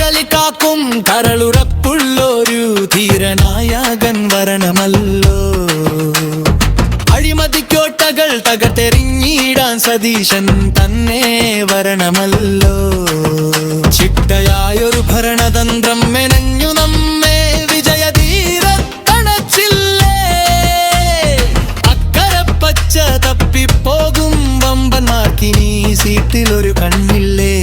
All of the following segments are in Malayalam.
കടലിൽ കാക്കും കരളുറപ്പുള്ളൊരു ധീരനായകൻ വരണമല്ലോ. അഴിമതിക്കോട്ടകൾ തകർത്തെറിഞ്ഞിടാൻ സതീശൻ തന്നെ വരണമല്ലോ. ചിട്ടയായൊരു ഭരണതന്ത്രം മെനഞ്ഞു നമ്മെ വിജയധീരത്തണച്ചില്ലേ. അക്കരപ്പച്ച തപ്പിപ്പോകും വമ്പന്മാർക്കിനി സീറ്റിലൊരു കണ്ണില്ലേ.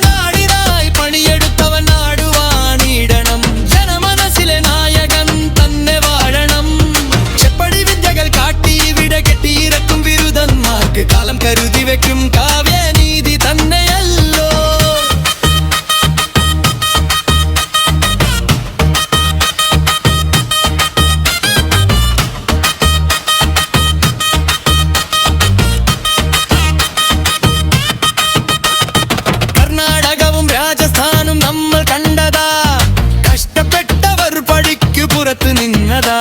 നാടിനായി പണിയെടുത്തവൻ നാടുവാണിടണം. ജനമനസ്സിലെ നായകൻ തന്നെ വാഴണം. ചെപ്പടി വിദ്യകൾ കാട്ടി വിട കെട്ടിയിറക്കും വിരുദ്ധന്മാർക്ക് കാലം കരുതി വെക്കും കാവ്യനീതി തന്നെയല്ലോ. കർണാടകവും രാജസ്ഥാനും നമ്മൾ കണ്ടതാ. കഷ്ടപ്പെട്ടവർ പടിക്കു പുറത്ത് നിന്നതാ.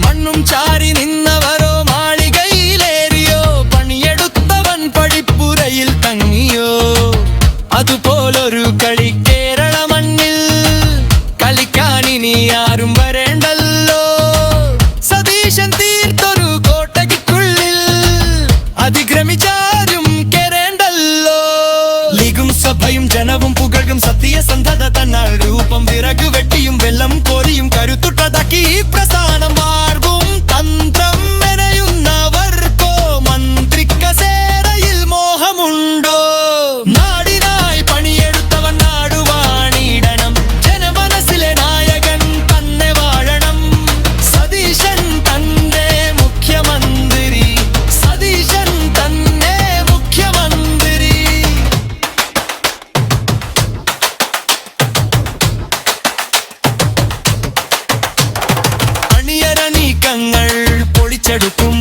മണ്ണും ചാരി നിന്നവരോ മാളികയിലേറിയോ. പണിയെടുത്തവൻ പടിപ്പുരയിൽ തങ്ങിയോ. അതുപോലൊരു കളി കേരള മണ്ണിൽ കളിക്കാനിനി ആരും വരേണ്ടല്ലോ. സതീശൻ തീർത്തൊരു കോട്ടയ്ക്കുള്ളിൽ അതിക്രമിച്ചാരും കേറേണ്ടല്ലോ. ലീഗും സഭയും ജനവും പുകഴും സത്യസന്ധത തന്നാൾ രൂപം. വിറകു വെട്ടിയും വെള്ളം കോരിയും കരുത്തുട്ടതാക്കി ഈ പ്രസ്ഥാനം മാർഗും തന്ത്രം മെനയുന്നവർക്കോ മന്ത്രിക്കസേരയിൽ മോഹമുണ്ടോ. നാടിനായി പണിയെടുത്തവൻ നാടുവാണിടണം. ജനമനസ്സിലെ നായകൻ തന്നെ വാഴണം. സതീശൻ തന്നെ മുഖ്യമന്ത്രി. സതീശൻ തന്നെ മുഖ്യമന്ത്രി. അണിയറ നീക്കങ്ങൾ പൊളിച്ചെടുക്കും